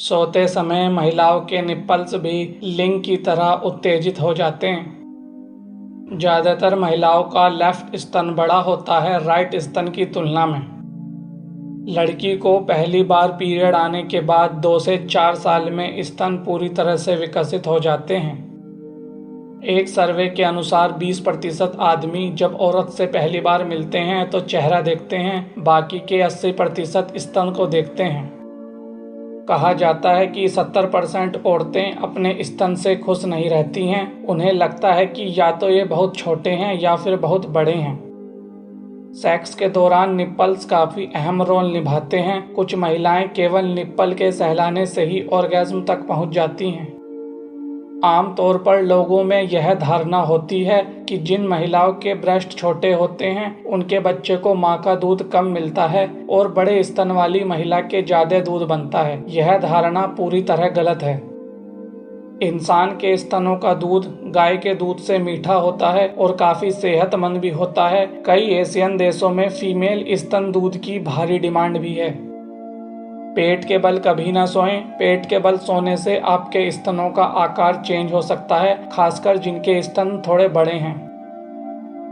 सोते समय महिलाओं के निप्पल्स भी लिंग की तरह उत्तेजित हो जाते हैं। ज़्यादातर महिलाओं का लेफ्ट स्तन बड़ा होता है राइट स्तन की तुलना में। लड़की को पहली बार पीरियड आने के बाद 2 से 4 साल में स्तन पूरी तरह से विकसित हो जाते हैं। एक सर्वे के अनुसार 20% आदमी जब औरत से पहली बार मिलते हैं तो चेहरा देखते हैं, बाकी के 80% स्तन को देखते हैं। कहा जाता है कि 70% औरतें अपने स्तन से खुश नहीं रहती हैं। उन्हें लगता है कि या तो ये बहुत छोटे हैं या फिर बहुत बड़े हैं। सेक्स के दौरान निप्पल्स काफ़ी अहम रोल निभाते हैं। कुछ महिलाएं केवल निप्पल के सहलाने से ही ऑर्गेज्म तक पहुंच जाती हैं। आमतौर पर लोगों में यह धारणा होती है कि जिन महिलाओं के ब्रेस्ट छोटे होते हैं उनके बच्चे को मां का दूध कम मिलता है और बड़े स्तन वाली महिला के ज़्यादा दूध बनता है। यह धारणा पूरी तरह गलत है। इंसान के स्तनों का दूध गाय के दूध से मीठा होता है और काफ़ी सेहतमंद भी होता है। कई एशियन देशों में फीमेल स्तन दूध की भारी डिमांड भी है। पेट के बल कभी ना सोएं। पेट के बल सोने से आपके स्तनों का आकार चेंज हो सकता है, खासकर जिनके स्तन थोड़े बड़े हैं।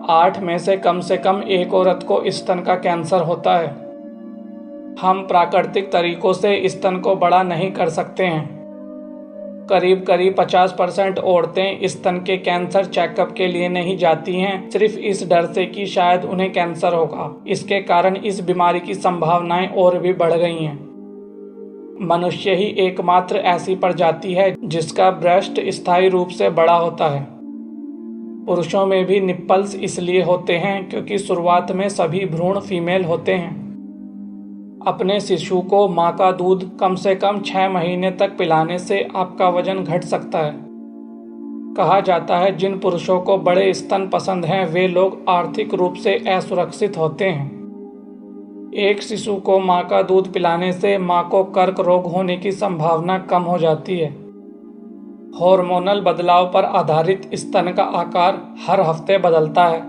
8 में से कम एक औरत को स्तन का कैंसर होता है। हम प्राकृतिक तरीकों से स्तन को बड़ा नहीं कर सकते हैं। करीब 50% औरतें स्तन के कैंसर चेकअप के लिए नहीं जाती हैं, सिर्फ इस डर से कि शायद उन्हें कैंसर होगा। इसके कारण इस बीमारी की संभावनाएं और भी बढ़ गई हैं। मनुष्य ही एकमात्र ऐसी प्रजाति है जिसका ब्रेस्ट स्थायी रूप से बड़ा होता है। पुरुषों में भी निप्पल्स इसलिए होते हैं क्योंकि शुरुआत में सभी भ्रूण फीमेल होते हैं। अपने शिशु को मां का दूध कम से कम 6 महीने तक पिलाने से आपका वजन घट सकता है। कहा जाता है जिन पुरुषों को बड़े स्तन पसंद हैं वे लोग आर्थिक रूप से असुरक्षित होते हैं। एक शिशु को मां का दूध पिलाने से मां को कर्क रोग होने की संभावना कम हो जाती है। हार्मोनल बदलाव पर आधारित स्तन का आकार हर हफ्ते बदलता है।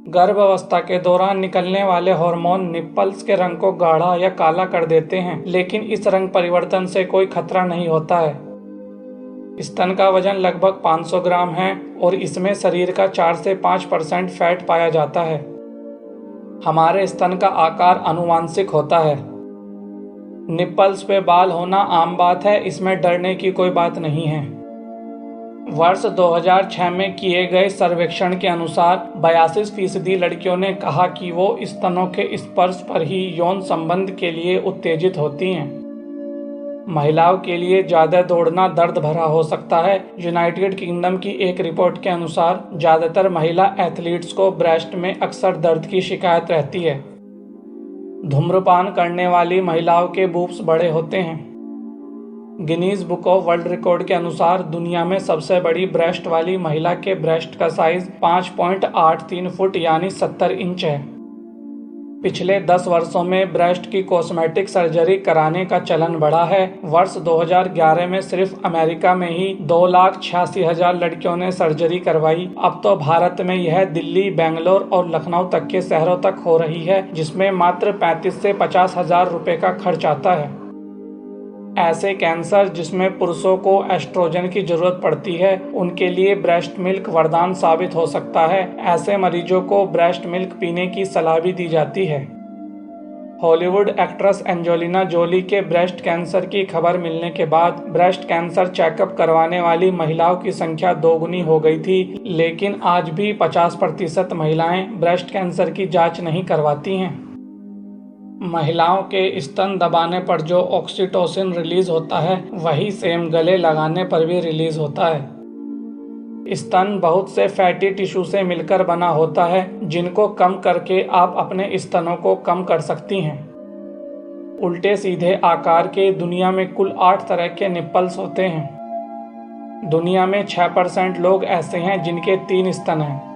गर्भावस्था के दौरान निकलने वाले हार्मोन निप्पल्स के रंग को गाढ़ा या काला कर देते हैं, लेकिन इस रंग परिवर्तन से कोई खतरा नहीं होता है। स्तन का वजन लगभग 500 ग्राम है और इसमें शरीर का 4 से 5% फैट पाया जाता है। हमारे स्तन का आकार आनुवांशिक होता है। निप्पल्स पे बाल होना आम बात है, इसमें डरने की कोई बात नहीं है। वर्ष 2006 में किए गए सर्वेक्षण के अनुसार 82% लड़कियों ने कहा कि वो स्तनों के स्पर्श पर ही यौन संबंध के लिए उत्तेजित होती हैं। महिलाओं के लिए ज़्यादा दौड़ना दर्द भरा हो सकता है। यूनाइटेड किंगडम की एक रिपोर्ट के अनुसार ज़्यादातर महिला एथलीट्स को ब्रेस्ट में अक्सर दर्द की शिकायत रहती है। धूम्रपान करने वाली महिलाओं के बूब्स बड़े होते हैं। Guinness book of world record के अनुसार दुनिया में सबसे बड़ी ब्रेस्ट वाली महिला के ब्रेस्ट का साइज 5.83 फुट यानी 70 इंच है। पिछले 10 वर्षों में ब्रेस्ट की कॉस्मेटिक सर्जरी कराने का चलन बढ़ा है। वर्ष 2011 में सिर्फ अमेरिका में ही 2,86,000 लड़कियों ने सर्जरी करवाई। अब तो भारत में यह दिल्ली, बेंगलोर और लखनऊ तक के शहरों तक हो रही है, जिसमें मात्र 35 से 50 हजार रुपए का खर्च आता है। ऐसे कैंसर जिसमें पुरुषों को एस्ट्रोजन की जरूरत पड़ती है, उनके लिए ब्रेस्ट मिल्क वरदान साबित हो सकता है। ऐसे मरीजों को ब्रेस्ट मिल्क पीने की सलाह भी दी जाती है। हॉलीवुड एक्ट्रेस एंजेलिना जोली के ब्रेस्ट कैंसर की खबर मिलने के बाद ब्रेस्ट कैंसर चेकअप करवाने वाली महिलाओं की संख्या दोगुनी हो गई थी, लेकिन आज भी 50% महिलाएं ब्रेस्ट कैंसर की जांच नहीं करवाती हैं। महिलाओं के स्तन दबाने पर जो ऑक्सीटोसिन रिलीज होता है वही सेम गले लगाने पर भी रिलीज होता है। स्तन बहुत से फैटी टिश्यू से मिलकर बना होता है, जिनको कम करके आप अपने स्तनों को कम कर सकती हैं। उल्टे सीधे आकार के दुनिया में कुल 8 तरह के निप्पल्स होते हैं। दुनिया में 6% लोग ऐसे हैं जिनके 3 स्तन हैं।